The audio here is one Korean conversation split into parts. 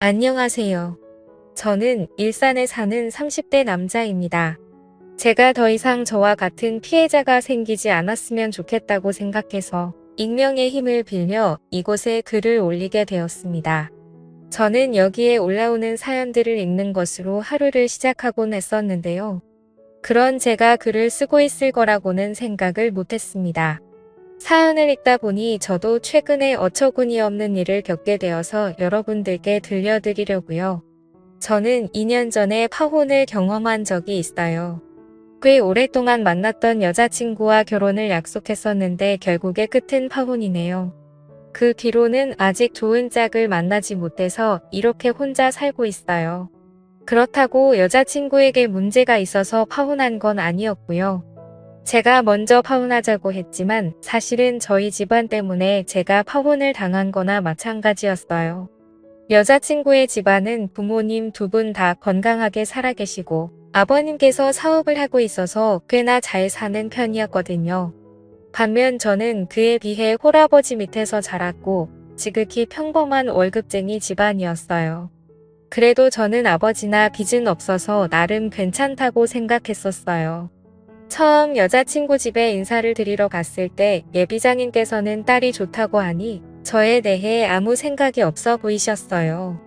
안녕하세요. 저는 일산에 사는 30대 남자입니다. 제가 더 이상 저와 같은 피해자가 생기지 않았으면 좋겠다고 생각해서 익명의 힘을 빌려 이곳에 글을 올리게 되었습니다. 저는 여기에 올라오는 사연들을 읽는 것으로 하루를 시작하곤 했었는데요. 그런 제가 글을 쓰고 있을 거라고는 생각을 못했습니다. 사연을 읽다 보니 저도 최근에 어처구니 없는 일을 겪게 되어서 여러분들께 들려드리려고요. 저는 2년 전에 파혼을 경험한 적이 있어요. 꽤 오랫동안 만났던 여자친구와 결혼을 약속했었는데 결국에 끝은 파혼이네요. 그 뒤로는 아직 좋은 짝을 만나지 못해서 이렇게 혼자 살고 있어요. 그렇다고 여자친구에게 문제가 있어서 파혼한 건 아니었고요. 제가 먼저 파혼하자고 했지만 사실은 저희 집안 때문에 제가 파혼을 당한 거나 마찬가지였어요. 여자친구의 집안은 부모님 두 분 다 건강하게 살아계시고 아버님께서 사업을 하고 있어서 꽤나 잘 사는 편이었거든요. 반면 저는 그에 비해 홀아버지 밑에서 자랐고 지극히 평범한 월급쟁이 집안이었어요. 그래도 저는 아버지나 빚은 없어서 나름 괜찮다고 생각했었어요. 처음 여자친구 집에 인사를 드리러 갔을 때 예비장인께서는 딸이 좋다고 하니 저에 대해 아무 생각이 없어 보이셨어요.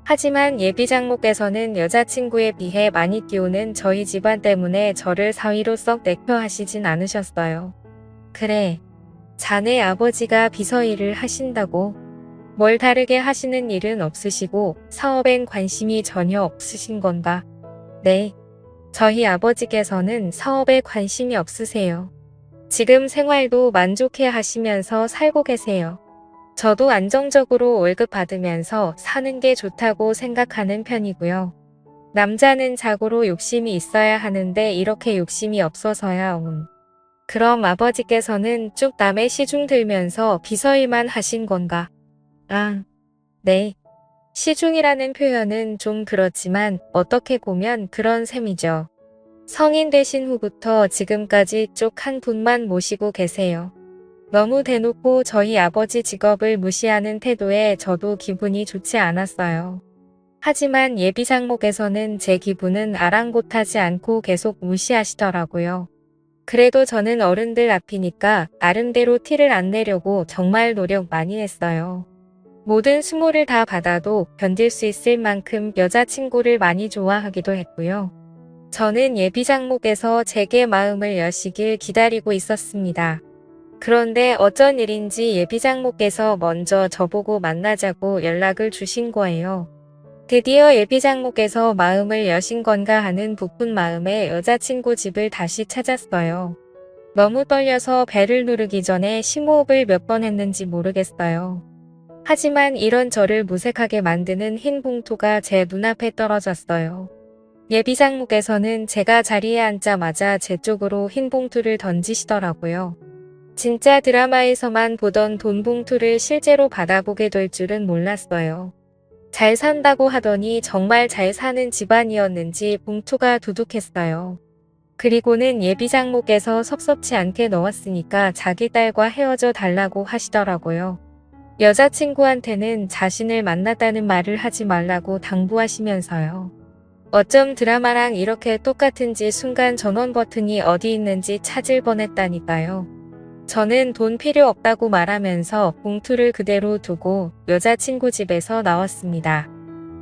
하지만 예비장모께서는 여자친구에 비해 많이 끼우는 저희 집안 때문에 저를 사위로 썩 내표하시진 않으셨어요. 그래, 자네 아버지가 비서일을 하신다고 뭘 다르게 하시는 일은 없으시고 사업엔 관심이 전혀 없으신 건가? 네. 저희 아버지께서는 사업에 관심이 없으세요. 지금 생활도 만족해 하시면서 살고 계세요. 저도 안정적으로 월급 받으면서 사는 게 좋다고 생각하는 편이고요. 남자는 자고로 욕심이 있어야 하는데 이렇게 욕심이 없어서야 그럼 아버지께서는 쭉 남의 시중 들면서 비서일만 하신 건가? 아, 네. 시중이라는 표현은 좀 그렇지만 어떻게 보면 그런 셈이죠. 성인 되신 후부터 지금까지 쭉 한 분만 모시고 계세요. 너무 대놓고 저희 아버지 직업을 무시하는 태도에 저도 기분이 좋지 않았어요. 하지만 예비장모께서는 제 기분은 아랑곳하지 않고 계속 무시하시더라고요. 그래도 저는 어른들 앞이니까 나름대로 티를 안 내려고 정말 노력 많이 했어요. 모든 수모를 다 받아도 견딜 수 있을 만큼 여자친구를 많이 좋아하기도 했고요. 저는 예비장모께서 제게 마음을 여시길 기다리고 있었습니다. 그런데 어쩐 일인지 예비장모께서 먼저 저보고 만나자고 연락을 주신 거예요. 드디어 예비장모께서 마음을 여신 건가 하는 부푼 마음에 여자친구 집을 다시 찾았어요. 너무 떨려서 배를 누르기 전에 심호흡을 몇 번 했는지 모르겠어요. 하지만 이런 저를 무색하게 만드는 흰 봉투가 제 눈앞에 떨어졌어요. 예비장모께서는 제가 자리에 앉자마자 제 쪽으로 흰 봉투를 던지시더라고요. 진짜 드라마에서만 보던 돈 봉투를 실제로 받아보게 될 줄은 몰랐어요. 잘 산다고 하더니 정말 잘 사는 집안이었는지 봉투가 두둑했어요. 그리고는 예비장모께서 섭섭치 않게 넣었으니까 자기 딸과 헤어져 달라고 하시더라고요. 여자친구한테는 자신을 만났다는 말을 하지 말라고 당부하시면서요. 어쩜 드라마랑 이렇게 똑같은지 순간 전원 버튼이 어디 있는지 찾을 뻔했다니까요. 저는 돈 필요 없다고 말하면서 봉투를 그대로 두고 여자친구 집에서 나왔습니다.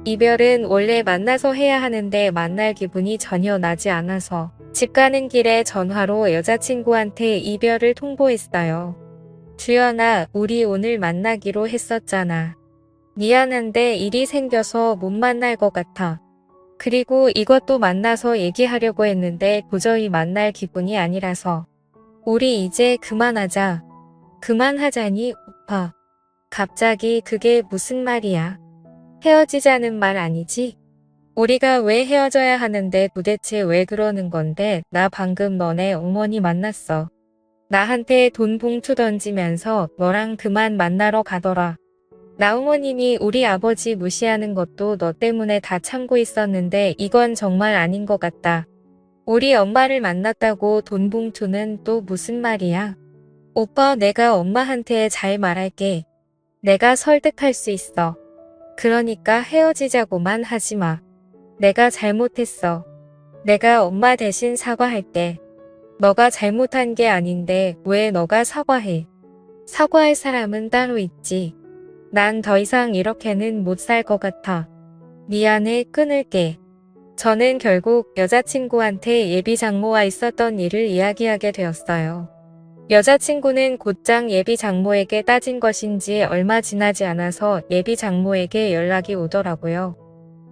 이별은 원래 만나서 해야 하는데 만날 기분이 전혀 나지 않아서 집 가는 길에 전화로 여자친구한테 이별을 통보했어요. 주연아, 우리 오늘 만나기로 했었잖아. 미안한데 일이 생겨서 못 만날 것 같아. 그리고 이것도 만나서 얘기하려고 했는데 도저히 만날 기분이 아니라서. 우리 이제 그만하자. 그만하자니, 오빠. 갑자기 그게 무슨 말이야? 헤어지자는 말 아니지? 우리가 왜 헤어져야 하는데 도대체 왜 그러는 건데 나 방금 너네 어머니 만났어. 나한테 돈 봉투 던지면서 너랑 그만 만나러 가더라. 나 어머님이 우리 아버지 무시하는 것도 너 때문에 다 참고 있었는데 이건 정말 아닌 것 같다. 우리 엄마를 만났다고 돈 봉투는 또 무슨 말이야? 오빠 내가 엄마한테 잘 말할게. 내가 설득할 수 있어. 그러니까 헤어지자고만 하지 마. 내가 잘못했어. 내가 엄마 대신 사과할게. 너가 잘못한 게 아닌데 왜 너가 사과해? 사과할 사람은 따로 있지. 난 더 이상 이렇게는 못 살 것 같아. 미안해, 끊을게. 저는 결국 여자친구한테 예비 장모와 있었던 일을 이야기하게 되었어요. 여자친구는 곧장 예비 장모에게 따진 것인지 얼마 지나지 않아서 예비 장모에게 연락이 오더라고요.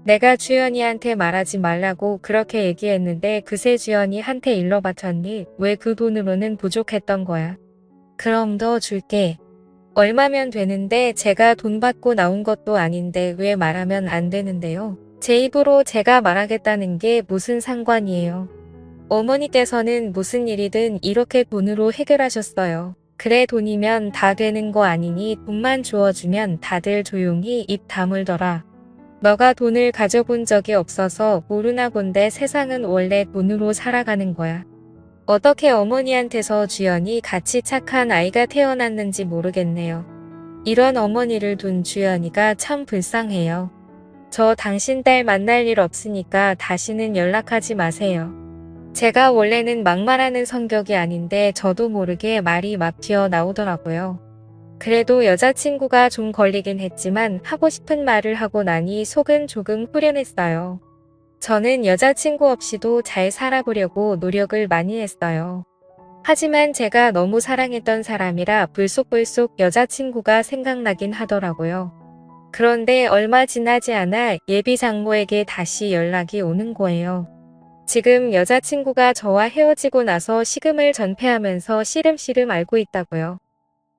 내가 주연이한테 말하지 말라고 그렇게 얘기했는데 그새 주연이 한테 일러 바쳤니? 왜 그 돈으로는 부족했던 거야? 그럼 더 줄게. 얼마면 되는데 제가 돈 받고 나온 것도 아닌데 왜 말하면 안 되는데요? 제 입으로 제가 말하겠다는 게 무슨 상관이에요? 어머니께서는 무슨 일이든 이렇게 돈으로 해결하셨어요. 그래 돈이면 다 되는 거 아니니 돈만 주어주면 다들 조용히 입 다물더라. 너가 돈을 가져본 적이 없어서 모르나 본데 세상은 원래 돈으로 살아가는 거야. 어떻게 어머니한테서 주연이 같이 착한 아이가 태어났는지 모르겠네요. 이런 어머니를 둔 주연이가 참 불쌍해요. 저 당신 딸 만날 일 없으니까 다시는 연락하지 마세요. 제가 원래는 막말하는 성격이 아닌데 저도 모르게 말이 막 튀어나오더라고요. 그래도 여자친구가 좀 걸리긴 했지만 하고 싶은 말을 하고 나니 속은 조금 후련했어요. 저는 여자친구 없이도 잘 살아보려고 노력을 많이 했어요. 하지만 제가 너무 사랑했던 사람이라 불쑥불쑥 여자친구가 생각나긴 하더라고요. 그런데 얼마 지나지 않아 예비 장모에게 다시 연락이 오는 거예요. 지금 여자친구가 저와 헤어지고 나서 식음을 전폐하면서 시름시름 앓고 있다고요.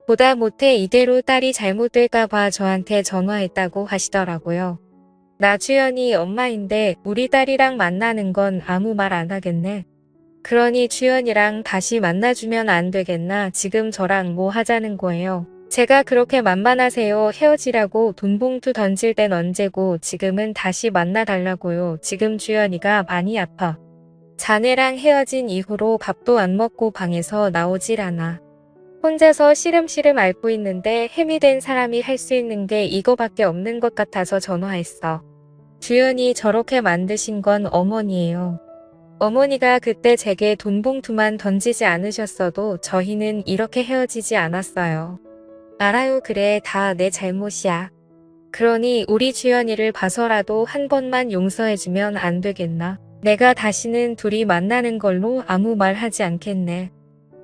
보다 못해 이대로 딸이 잘못될까봐 저한테 전화했다고 하시더라고요. 나 주연이 엄마인데 우리 딸이랑 만나는 건 아무 말 안 하겠네. 그러니 주연이랑 다시 만나주면 안 되겠나? 지금 저랑 뭐 하자는 거예요. 제가 그렇게 만만하세요. 헤어지라고 돈 봉투 던질 땐 언제고 지금은 다시 만나달라고요. 지금 주연이가 많이 아파. 자네랑 헤어진 이후로 밥도 안 먹고 방에서 나오질 않아. 혼자서 시름시름 앓고 있는데 햄이 된 사람이 할 수 있는 게 이거밖에 없는 것 같아서 전화했어. 주연이 저렇게 만드신 건 어머니예요. 어머니가 그때 제게 돈 봉투만 던지지 않으셨어도 저희는 이렇게 헤어지지 않았어요. 알아요. 그래, 다 내 잘못이야. 그러니 우리 주연이를 봐서라도 한 번만 용서해주면 안 되겠나? 내가 다시는 둘이 만나는 걸로 아무 말 하지 않겠네.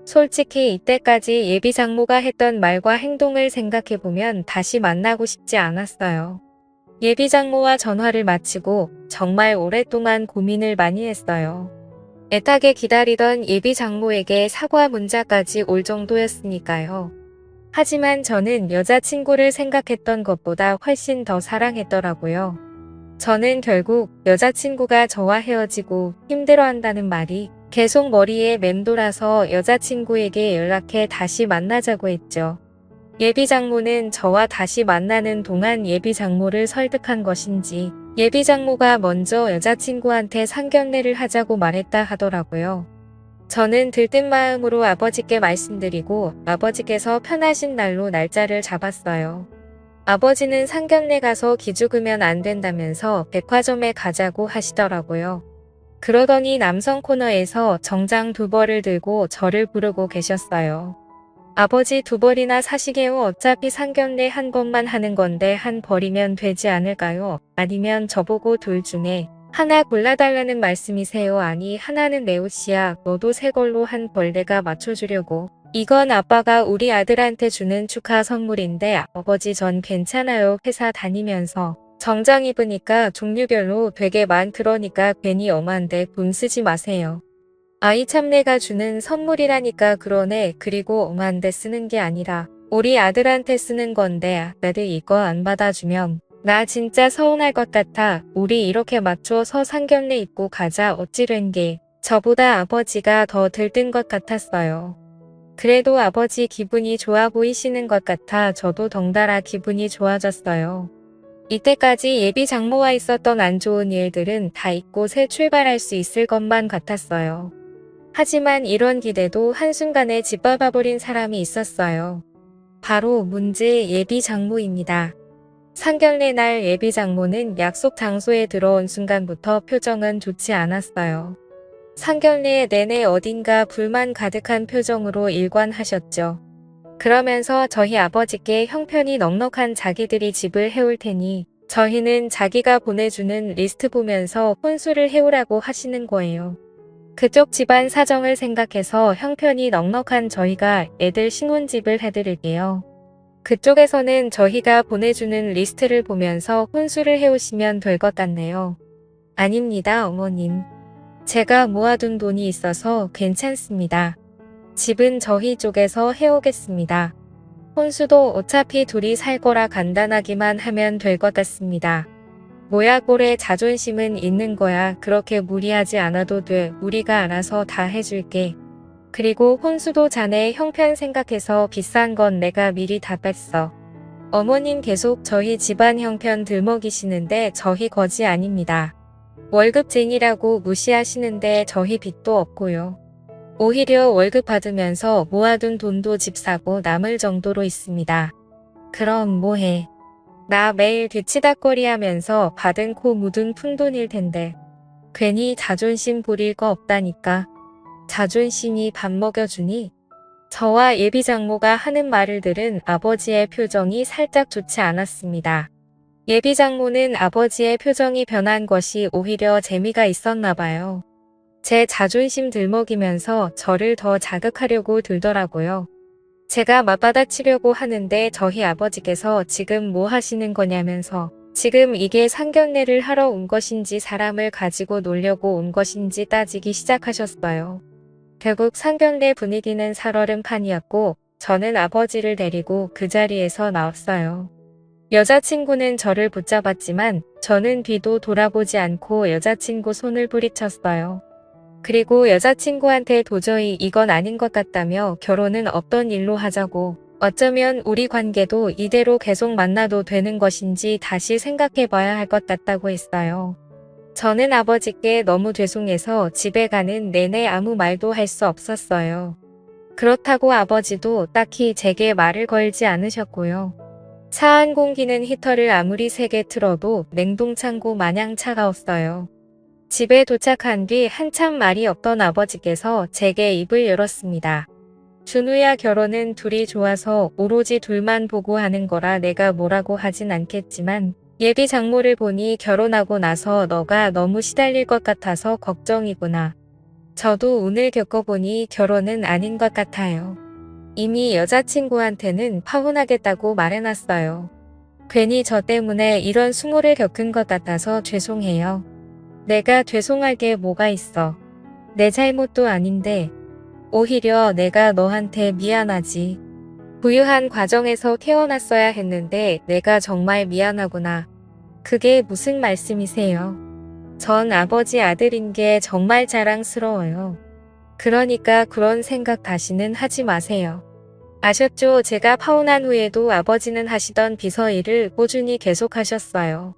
솔직히 이때까지 예비 장모가 했던 말과 행동을 생각해보면 다시 만나고 싶지 않았어요. 예비 장모와 전화를 마치고 정말 오랫동안 고민을 많이 했어요. 애타게 기다리던 예비 장모에게 사과 문자까지 올 정도였으니까요. 하지만 저는 여자친구를 생각했던 것보다 훨씬 더 사랑했더라고요. 저는 결국 여자친구가 저와 헤어지고 힘들어한다는 말이 계속 머리에 맴돌아서 여자친구에게 연락해 다시 만나자고 했죠. 예비 장모는 저와 다시 만나는 동안 예비 장모를 설득한 것인지 예비 장모가 먼저 여자친구한테 상견례를 하자고 말했다 하더라고요. 저는 들뜬 마음으로 아버지께 말씀드리고 아버지께서 편하신 날로 날짜를 잡았어요. 아버지는 상견례 가서 기죽으면 안 된다면서 백화점에 가자고 하시더라고요. 그러더니 남성 코너에서 정장 2벌을 들고 저를 부르고 계셨어요. 아버지 2벌이나 사시게요. 어차피 상견례 한 번만 하는 건데 한 벌이면 되지 않을까요? 아니면 저보고 둘 중에 하나 골라달라는 말씀이세요? 아니 하나는 내 옷이야. 너도 새 걸로 한 벌 내가 맞춰주려고. 이건 아빠가 우리 아들한테 주는 축하 선물인데 아버지 전 괜찮아요. 회사 다니면서 정장 입으니까 종류별로 되게 그러니까 괜히 엄한데 돈 쓰지 마세요. 아이 참 내가 주는 선물이라니까. 그러네. 그리고 엄한데 쓰는 게 아니라 우리 아들한테 쓰는 건데 나들 이거 안 받아주면 나 진짜 서운할 것 같아. 우리 이렇게 맞춰서 상견례 입고 가자. 어찌 된 게 저보다 아버지가 더 들뜬 것 같았어요. 그래도 아버지 기분이 좋아 보이시는 것 같아 저도 덩달아 기분이 좋아졌어요. 이때까지 예비 장모와 있었던 안 좋은 일들은 다 잊고 새 출발할 수 있을 것만 같았어요. 하지만 이런 기대도 한순간에 짓밟아버린 사람이 있었어요. 바로 문제 예비 장모입니다. 상견례 날 예비 장모는 약속 장소에 들어온 순간부터 표정은 좋지 않았어요. 상견례 내내 어딘가 불만 가득한 표정으로 일관하셨죠. 그러면서 저희 아버지께 형편이 넉넉한 자기들이 집을 해올 테니 저희는 자기가 보내주는 리스트 보면서 혼수를 해오라고 하시는 거예요. 그쪽 집안 사정을 생각해서 형편이 넉넉한 저희가 애들 신혼집을 해드릴게요. 그쪽에서는 저희가 보내주는 리스트를 보면서 혼수를 해오시면 될 것 같네요. 아닙니다, 어머님. 제가 모아둔 돈이 있어서 괜찮습니다. 집은 저희 쪽에서 해오겠습니다. 혼수도 어차피 둘이 살 거라 간단하기만 하면 될 것 같습니다. 뭐야 꼴에 자존심은 있는 거야. 그렇게 무리하지 않아도 돼. 우리가 알아서 다 해줄게. 그리고 혼수도 자네 형편 생각해서 비싼 건 내가 미리 다 뺐어. 어머님 계속 저희 집안 형편 들먹이시는데 저희 거지 아닙니다. 월급쟁이라고 무시하시는데 저희 빚도 없고요. 오히려 월급 받으면서 모아둔 돈도 집 사고 남을 정도로 있습니다. 그럼 뭐해. 나 매일 뒤치다꺼리 하면서 받은 코 묻은 푼돈일 텐데. 괜히 자존심 부릴 거 없다니까. 자존심이 밥 먹여주니? 저와 예비 장모가 하는 말을 들은 아버지의 표정이 살짝 좋지 않았습니다. 예비 장모는 아버지의 표정이 변한 것이 오히려 재미가 있었나 봐요. 제 자존심 들먹이면서 저를 더 자극하려고 들더라고요. 제가 맞받아치려고 하는데 저희 아버지께서 지금 뭐 하시는 거냐면서 지금 이게 상견례를 하러 온 것인지 사람을 가지고 놀려고 온 것인지 따지기 시작하셨어요. 결국 상견례 분위기는 살얼음 판이었고 저는 아버지를 데리고 그 자리에서 나왔어요. 여자친구는 저를 붙잡았지만 저는 뒤도 돌아보지 않고 여자친구 손을 뿌리쳤어요. 그리고 여자친구한테 도저히 이건 아닌 것 같다며 결혼은 없던 일로 하자고, 어쩌면 우리 관계도 이대로 계속 만나도 되는 것인지 다시 생각해봐야 할 것 같다고 했어요. 저는 아버지께 너무 죄송해서 집에 가는 내내 아무 말도 할 수 없었어요. 그렇다고 아버지도 딱히 제게 말을 걸지 않으셨고요. 차 안 공기는 히터를 아무리 세게 틀어도 냉동창고 마냥 차가웠어요. 집에 도착한 뒤 한참 말이 없던 아버지께서 제게 입을 열었습니다. 준우야, 결혼은 둘이 좋아서 오로지 둘만 보고 하는 거라 내가 뭐라고 하진 않겠지만 예비 장모를 보니 결혼하고 나서 너가 너무 시달릴 것 같아서 걱정이구나. 저도 오늘 겪어보니 결혼은 아닌 것 같아요. 이미 여자친구한테는 파혼하겠다고 말해놨어요. 괜히 저 때문에 이런 수모를 겪은 것 같아서 죄송해요. 내가 죄송할 게 뭐가 있어. 내 잘못도 아닌데. 오히려 내가 너한테 미안하지. 부유한 과정에서 태어났어야 했는데 내가 정말 미안하구나. 그게 무슨 말씀이세요? 전 아버지 아들인 게 정말 자랑스러워요. 그러니까 그런 생각 다시는 하지 마세요. 아셨죠? 제가 파혼한 후에도 아버지는 하시던 비서 일을 꾸준히 계속하셨어요.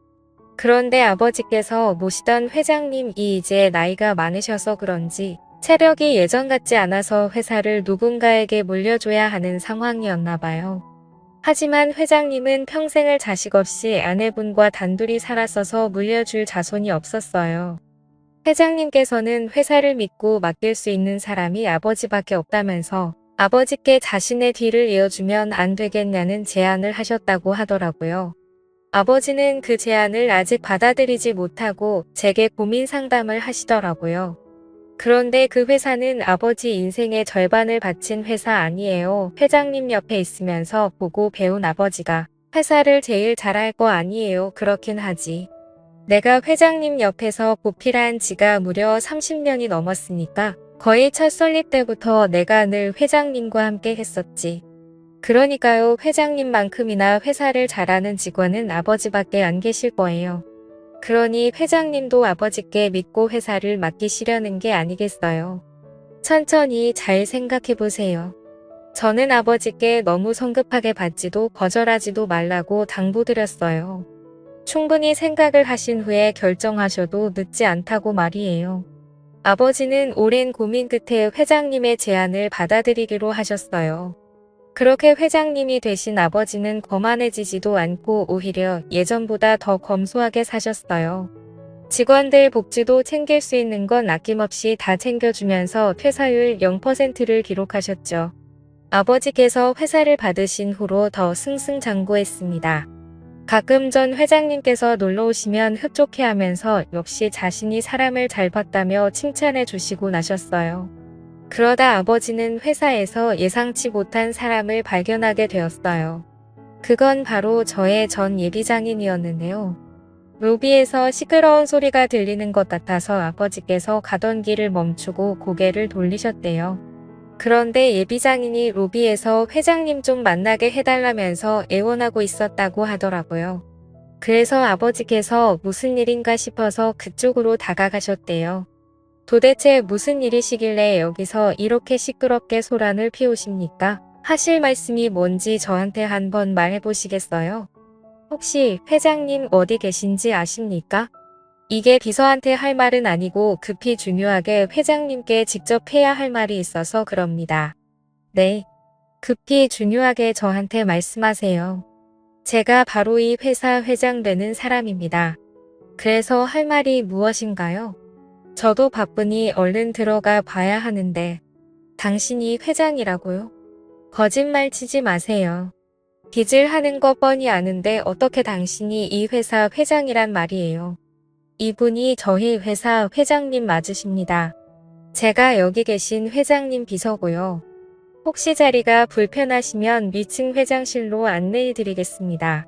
그런데 아버지께서 모시던 회장님이 이제 나이가 많으셔서 그런지 체력이 예전 같지 않아서 회사를 누군가에게 물려줘야 하는 상황이었나 봐요. 하지만 회장님은 평생을 자식 없이 아내분과 단둘이 살았어서 물려줄 자손이 없었어요. 회장님께서는 회사를 믿고 맡길 수 있는 사람이 아버지밖에 없다면서 아버지께 자신의 뒤를 이어주면 안 되겠냐는 제안을 하셨다고 하더라고요. 아버지는 그 제안을 아직 받아들이지 못하고 제게 고민 상담을 하시더라고요. 그런데 그 회사는 아버지 인생의 절반을 바친 회사 아니에요. 회장님 옆에 있으면서 보고 배운 아버지가 회사를 제일 잘할 거 아니에요. 그렇긴 하지. 내가 회장님 옆에서 보필한 지가 무려 30년이 넘었으니까 거의 첫 설립 때부터 내가 늘 회장님과 함께 했었지. 그러니까요, 회장님만큼이나 회사를 잘하는 직원은 아버지밖에 안 계실 거예요. 그러니 회장님도 아버지께 믿고 회사를 맡기시려는 게 아니겠어요. 천천히 잘 생각해보세요. 저는 아버지께 너무 성급하게 받지도 거절하지도 말라고 당부드렸어요. 충분히 생각을 하신 후에 결정하셔도 늦지 않다고 말이에요. 아버지는 오랜 고민 끝에 회장님의 제안을 받아들이기로 하셨어요. 그렇게 회장님이 되신 아버지는 거만해지지도 않고 오히려 예전보다 더 검소하게 사셨어요. 직원들 복지도 챙길 수 있는 건 아낌없이 다 챙겨주면서 퇴사율 0%를 기록하셨죠. 아버지께서 회사를 받으신 후로 더 승승장구했습니다. 가끔 전 회장님께서 놀러 오시면 흡족해하면서 역시 자신이 사람을 잘 봤다며 칭찬해 주시고 나셨어요. 그러다 아버지는 회사에서 예상치 못한 사람을 발견하게 되었어요. 그건 바로 저의 전 예비장인이었는데요. 로비에서 시끄러운 소리가 들리는 것 같아서 아버지께서 가던 길을 멈추고 고개를 돌리셨대요. 그런데 예비장인이 로비에서 회장님 좀 만나게 해달라면서 애원하고 있었다고 하더라고요. 그래서 아버지께서 무슨 일인가 싶어서 그쪽으로 다가가셨대요. 도대체 무슨 일이시길래 여기서 이렇게 시끄럽게 소란을 피우십니까? 하실 말씀이 뭔지 저한테 한번 말해보시겠어요? 혹시 회장님 어디 계신지 아십니까? 이게 비서한테 할 말은 아니고 급히 중요하게 회장님께 직접 해야 할 말이 있어서 그럽니다. 네. 급히 중요하게 저한테 말씀하세요. 제가 바로 이 회사 회장 되는 사람입니다. 그래서 할 말이 무엇인가요? 저도 바쁘니 얼른 들어가 봐야 하는데. 당신이 회장이라고요? 거짓말 치지 마세요. 빚을 하는 거 뻔히 아는데 어떻게 당신이 이 회사 회장이란 말이에요. 이분이 저희 회사 회장님 맞으십니다. 제가 여기 계신 회장님 비서고요. 혹시 자리가 불편하시면 위층 회장실로 안내해 드리겠습니다.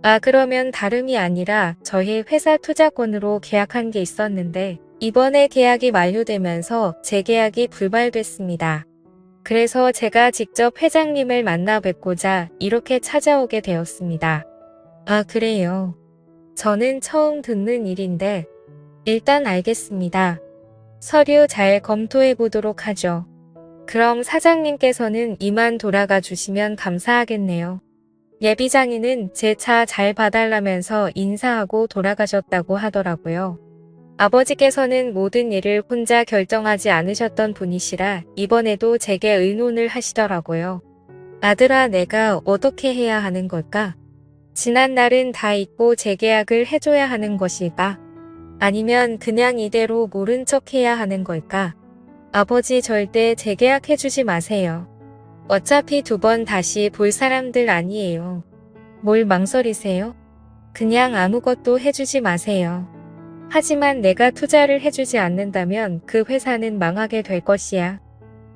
아, 그러면 다름이 아니라 저희 회사 투자권으로 계약한 게 있었는데 이번에 계약이 만료되면서 재계약이 불발됐습니다. 그래서 제가 직접 회장님을 만나 뵙고자 이렇게 찾아오게 되었습니다. 아, 그래요. 저는 처음 듣는 일인데 일단 알겠습니다. 서류 잘 검토해 보도록 하죠. 그럼 사장님께서는 이만 돌아가 주시면 감사하겠네요. 예비장인은 제 차 잘 봐달라면서 인사하고 돌아가셨다고 하더라고요. 아버지께서는 모든 일을 혼자 결정하지 않으셨던 분이시라 이번에도 제게 의논을 하시더라고요. 아들아, 내가 어떻게 해야 하는 걸까? 지난 날은 다 잊고 재계약을 해줘야 하는 것일까? 아니면 그냥 이대로 모른 척 해야 하는 걸까? 아버지, 절대 재계약해주지 마세요. 어차피 2번 다시 볼 사람들 아니에요. 뭘 망설이세요? 그냥 아무것도 해주지 마세요. 하지만 내가 투자를 해주지 않는다면 그 회사는 망하게 될 것이야.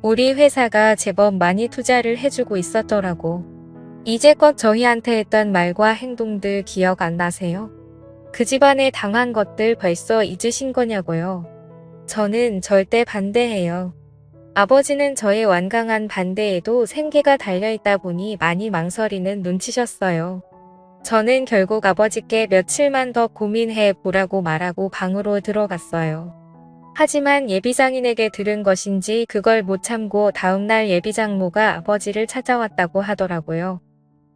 우리 회사가 제법 많이 투자를 해주고 있었더라고. 이제껏 저희한테 했던 말과 행동들 기억 안 나세요? 그 집안에 당한 것들 벌써 잊으신 거냐고요. 저는 절대 반대해요. 아버지는 저의 완강한 반대에도 생계가 달려있다 보니 많이 망설이는 눈치셨어요. 저는 결국 아버지께 며칠만 더 고민해 보라고 말하고 방으로 들어갔어요. 하지만 예비장인에게 들은 것인지 그걸 못 참고 다음날 예비장모가 아버지를 찾아왔다고 하더라고요.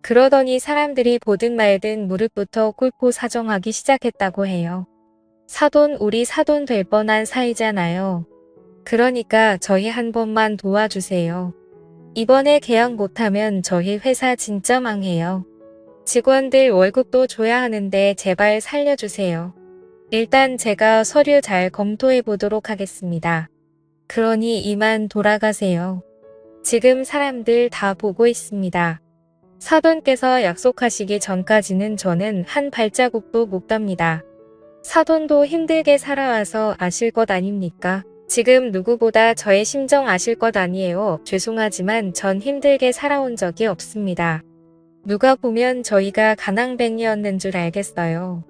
그러더니 사람들이 보든 말든 무릎부터 꿇고 사정하기 시작했다고 해요. 사돈, 우리 사돈 될 뻔한 사이잖아요. 그러니까 저희 한 번만 도와주세요. 이번에 계약 못하면 저희 회사 진짜 망해요. 직원들 월급도 줘야 하는데 제발 살려주세요. 일단 제가 서류 잘 검토해 보도록 하겠습니다. 그러니 이만 돌아가세요. 지금 사람들 다 보고 있습니다. 사돈께서 약속하시기 전까지는 저는 한 발자국도 못 갑니다. 사돈도 힘들게 살아와서 아실 것 아닙니까? 지금 누구보다 저의 심정 아실 것 아니에요. 죄송하지만 전 힘들게 살아온 적이 없습니다. 누가 보면 저희가 가난뱅이였는 줄 알겠어요.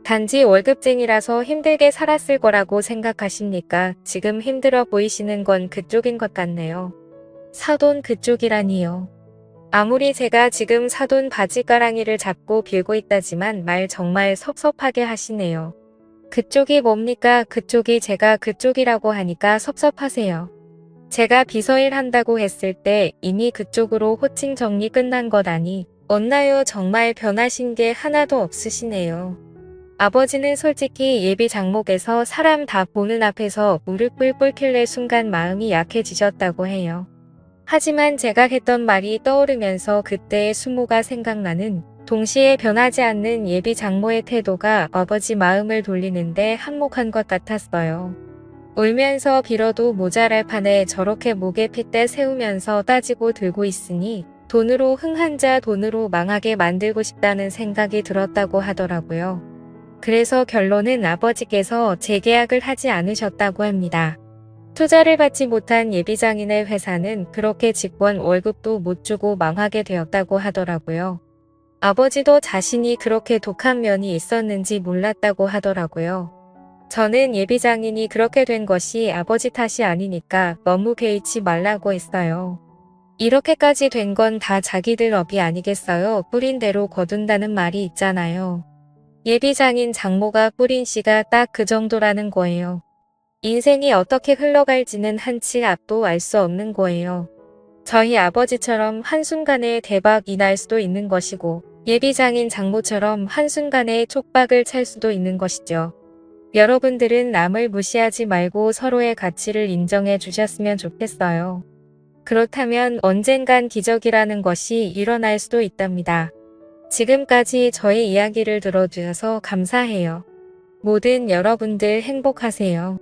단지 월급쟁이라서 힘들게 살았을 거라고 생각하십니까? 지금 힘들어 보이시는 건 그쪽인 것 같네요. 사돈 그쪽이라니요. 아무리 제가 지금 사돈 바지가랑이를 잡고 빌고 있다지만 말 정말 섭섭하게 하시네요. 그쪽이 뭡니까? 그쪽이 제가 그쪽이라고 하니까 섭섭하세요. 제가 비서일 한다고 했을 때 이미 그쪽으로 호칭 정리 끝난 것 아니 없나요? 정말 변하신 게 하나도 없으시네요. 아버지는 솔직히 예비 장목에서 사람 다 보는 앞에서 무릎을 꿇길래 순간 마음이 약해지셨다고 해요. 하지만 제가 했던 말이 떠오르면서 그때의 수모가 생각나는, 동시에 변하지 않는 예비 장모의 태도가 아버지 마음을 돌리는데 한몫한 것 같았어요. 울면서 빌어도 모자랄 판에 저렇게 목에 핏대 세우면서 따지고 들고 있으니 돈으로 흥한 자 돈으로 망하게 만들고 싶다는 생각이 들었다고 하더라고요. 그래서 결론은 아버지께서 재계약을 하지 않으셨다고 합니다. 투자를 받지 못한 예비장인의 회사는 그렇게 직원 월급도 못 주고 망하게 되었다고 하더라고요. 아버지도 자신이 그렇게 독한 면이 있었는지 몰랐다고 하더라고요. 저는 예비장인이 그렇게 된 것이 아버지 탓이 아니니까 너무 개의치 말라고 했어요. 이렇게까지 된 건 다 자기들 업이 아니겠어요? 뿌린 대로 거둔다는 말이 있잖아요. 예비장인 장모가 뿌린 씨가 딱 그 정도라는 거예요. 인생이 어떻게 흘러갈지는 한치 앞도 알 수 없는 거예요. 저희 아버지처럼 한순간에 대박이 날 수도 있는 것이고 예비장인 장모처럼 한순간에 촉박을 찰 수도 있는 것이죠. 여러분들은 남을 무시하지 말고 서로의 가치를 인정해 주셨으면 좋겠어요. 그렇다면 언젠간 기적이라는 것이 일어날 수도 있답니다. 지금까지 저의 이야기를 들어주셔서 감사해요. 모든 여러분들 행복하세요.